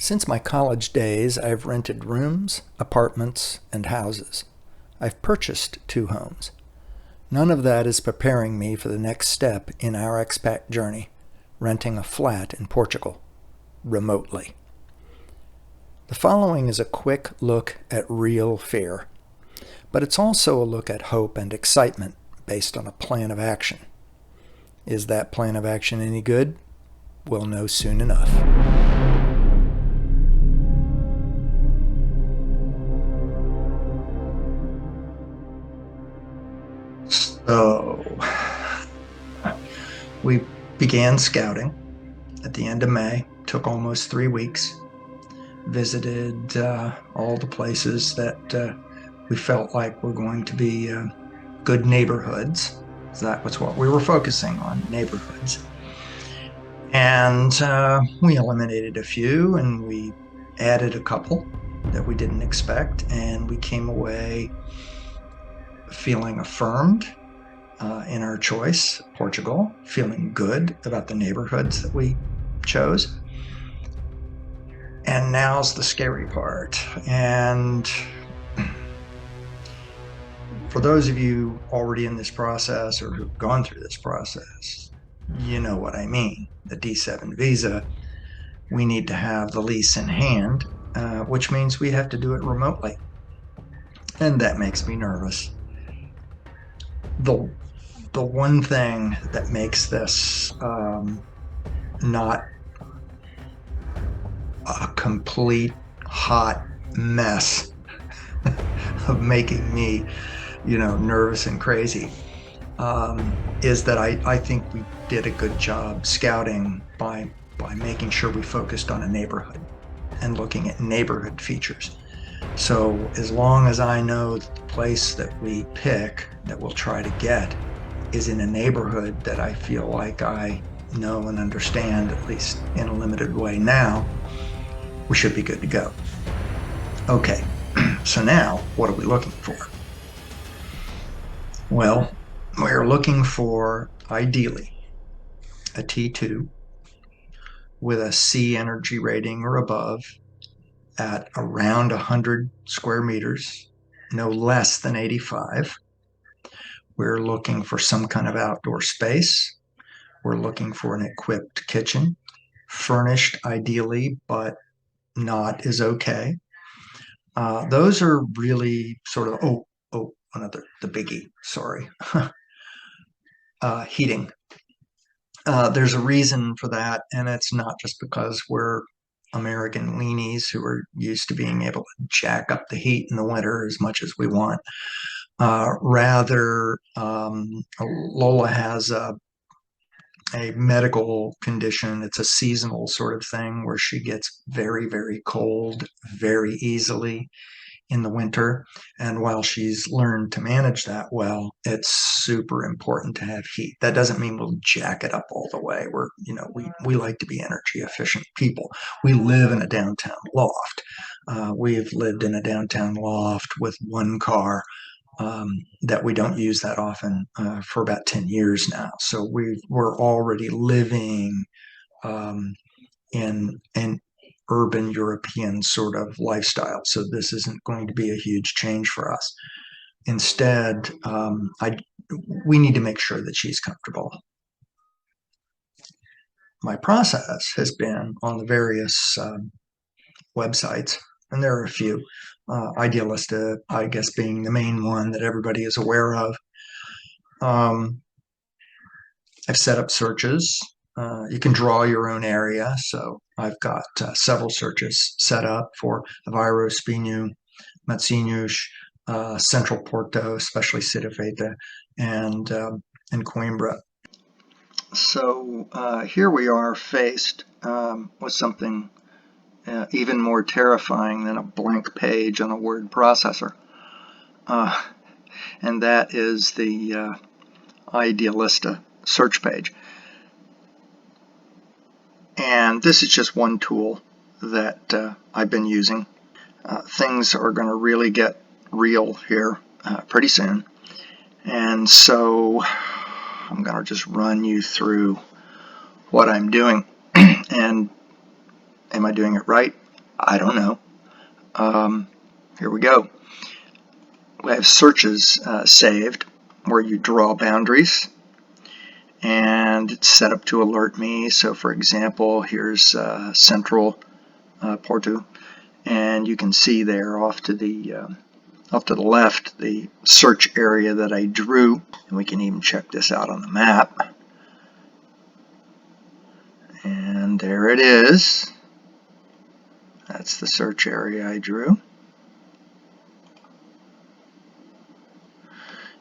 Since my college days, I've rented rooms, apartments, and houses. I've purchased 2 homes. None of that is preparing me for the next step in our expat journey, renting a flat in Portugal, remotely. The following is a quick look at real fear, but it's also a look at hope and excitement based on a plan of action. Is that plan of action any good? We'll know soon enough. So, we began scouting at the end of May. Took almost 3 weeks. Visited all the places that we felt like were going to be good neighborhoods. So that was what we were focusing on, neighborhoods. And we eliminated a few and we added a couple that we didn't expect. And we came away feeling affirmed in our choice, Portugal, feeling good about the neighborhoods that we chose. And now's the scary part. And for those of you already in this process or who've gone through this process, you know what I mean. The D7 visa, we need to have the lease in hand, which means we have to do it remotely. And that makes me nervous. The one thing that makes this not a complete hot mess of making me, nervous and crazy, is that I think we did a good job scouting by making sure we focused on a neighborhood and looking at neighborhood features. So as long as I know that the place that we pick, that we'll try to get, is in a neighborhood that I feel like I know and understand, at least in a limited way now, we should be good to go. Okay, so now what are we looking for? Well, we're looking for, ideally, a T2 with a C energy rating or above at around 100 square meters, no less than 85. We're looking for some kind of outdoor space. We're looking for an equipped kitchen, furnished ideally, but not is okay. Those are really sort of, the biggie, sorry. Heating. There's a reason for that, and it's not just because we're American weenies who are used to being able to jack up the heat in the winter as much as we want. Rather, Lola has a medical condition. It's a seasonal sort of thing where she gets very, very cold very easily in the winter. And while she's learned to manage that well, it's super important to have heat. That doesn't mean we'll jack it up all the way. We like to be energy efficient people. We live in a downtown loft. We've lived in a downtown loft with one car that we don't use that often for about 10 years now. So we're already living in an urban European sort of lifestyle. So this isn't going to be a huge change for us. Instead, we need to make sure that she's comfortable. My process has been on the various websites, and there are a few. Idealista, I guess, being the main one that everybody is aware of. I've set up searches. You can draw your own area, so I've got several searches set up for Aveiro and Espinho, Matosinhos, Central Porto, especially Cida Feita, and Coimbra. So here we are faced with something even more terrifying than a blank page on a word processor. And that is the Idealista search page. And this is just one tool that I've been using. Things are going to really get real here pretty soon. And so I'm going to just run you through what I'm doing. And am I doing it right? I don't know. Here we go. We have searches saved where you draw boundaries, and it's set up to alert me. So for example, here's central Porto, and you can see there off to the left the search area that I drew, and we can even check this out on the map. And there it is. That's the search area I drew.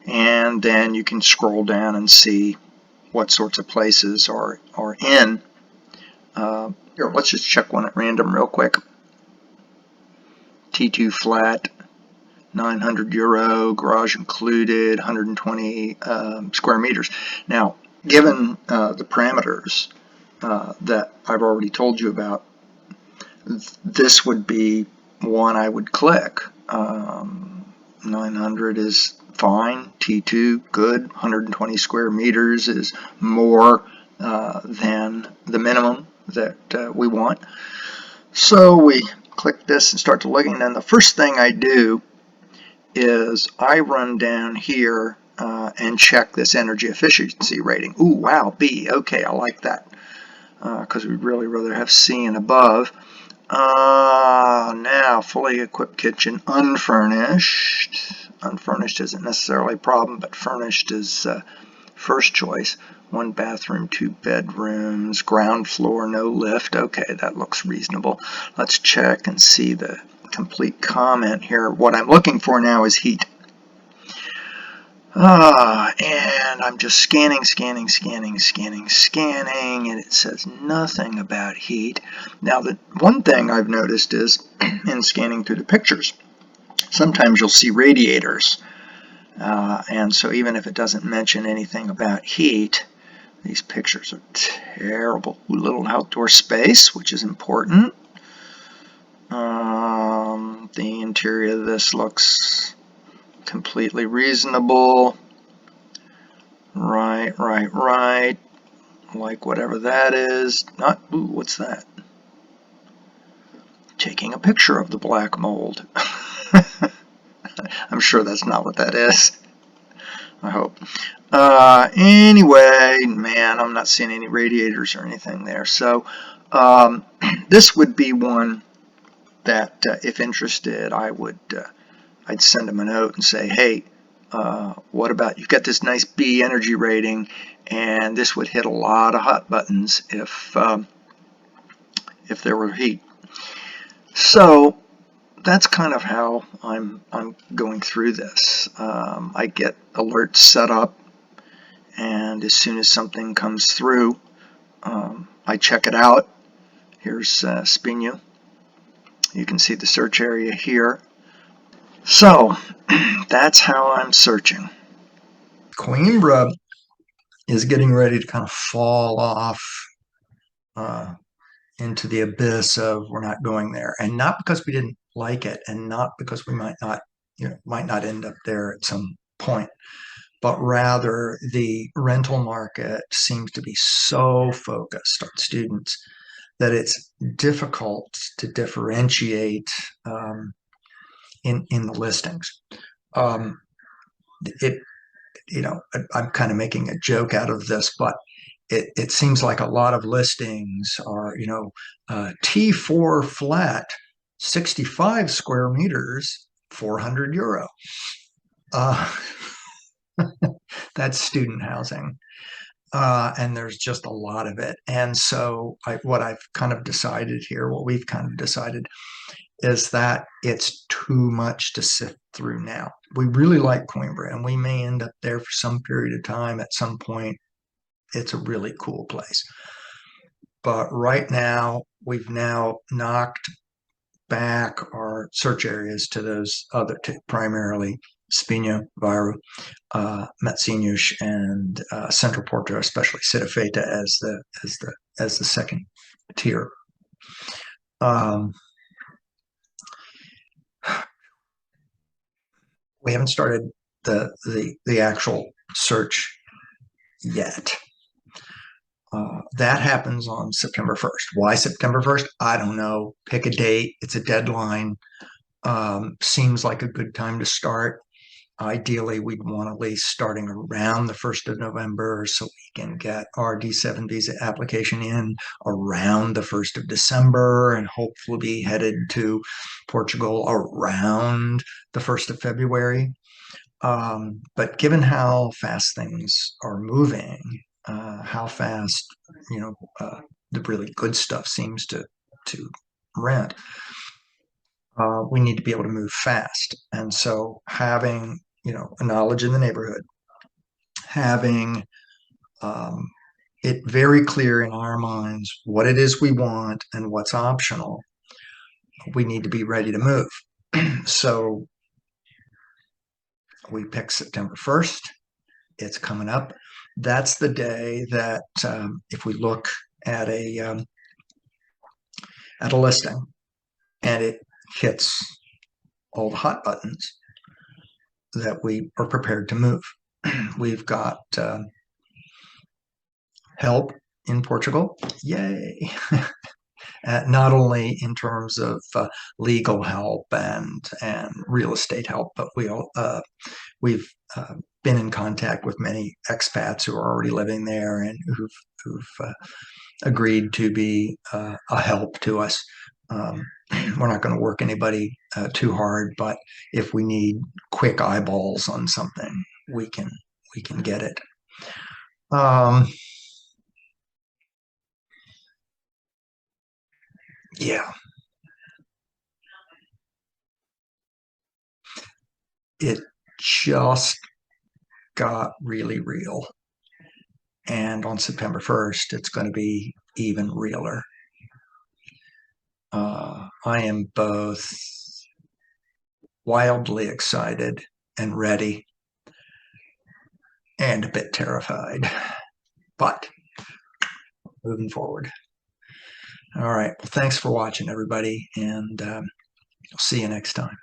And then you can scroll down and see what sorts of places are in. Here, let's just check one at random real quick. T2 flat, €900, garage included, 120 square meters. Now, given the parameters that I've already told you about, this would be one I would click. 900 is fine, T2 good, 120 square meters is more than the minimum that we want. So we click this and start to looking, and then the first thing I do is I run down here and check this energy efficiency rating. Ooh, wow, B, okay, I like that, because we'd really rather have C and above. Now, fully equipped kitchen, unfurnished. Unfurnished isn't necessarily a problem, but furnished is first choice. 1 bathroom, 2 bedrooms, ground floor, no lift. Okay, that looks reasonable. Let's check and see the complete comment here. What I'm looking for now is heat. And I'm just scanning, and it says nothing about heat. Now, the one thing I've noticed is in scanning through the pictures, sometimes you'll see radiators. And so even if it doesn't mention anything about heat, these pictures are terrible. Little outdoor space, which is important. The interior of this looks completely reasonable. Right. Like whatever that is. Not, ooh, what's that? Taking a picture of the black mold. I'm sure that's not what that is. I hope. Anyway, man, I'm not seeing any radiators or anything there. So this would be one that, if interested, I'd send them a note and say, hey, what about, you've got this nice B energy rating, and this would hit a lot of hot buttons if there were heat. So that's kind of how I'm going through this. I get alerts set up, and as soon as something comes through, I check it out. Here's Espinho. You can see the search area here. So that's how I'm searching. Coimbra is getting ready to kind of fall off into the abyss of we're not going there, and not because we didn't like it, and not because we might not end up there at some point, but rather the rental market seems to be so focused on students that it's difficult to differentiate in the listings. I'm kind of making a joke out of this, but it seems like a lot of listings are, T4 flat, 65 square meters, €400. That's student housing. And there's just a lot of it. And so what we've kind of decided is that it's too much to sift through now. We really like Coimbra, and we may end up there for some period of time at some point. It's a really cool place. But right now, we've now knocked back our search areas to those other two, primarily Espinho, Aveiro, Matosinhos, and Central Porto, especially Cida Feita as the second tier. We haven't started the actual search yet. That happens on September 1st. Why September 1st? I don't know. Pick a date. It's a deadline. Seems like a good time to start. Ideally, we'd want at least starting around the 1st of November so we can get our D7 visa application in around the 1st of December and hopefully be headed to Portugal around the 1st of February. But given how fast things are moving, how fast, the really good stuff seems to rent, we need to be able to move fast. And so having, a knowledge in the neighborhood, having it very clear in our minds what it is we want and what's optional, we need to be ready to move. So we pick September 1st. It's coming up. That's the day that if we look at a listing and it hits all the hot buttons, that we are prepared to move. We've got help in Portugal. Yay. Not only in terms of legal help and real estate help, but we've been in contact with many expats who are already living there and who've agreed to be a help to us. We're not going to work anybody too hard, but if we need quick eyeballs on something, we can get it. Yeah, it just got really real. And on September 1st, it's going to be even realer. I am both wildly excited and ready and a bit terrified, but moving forward. All right. Well, thanks for watching, everybody, and I'll see you next time.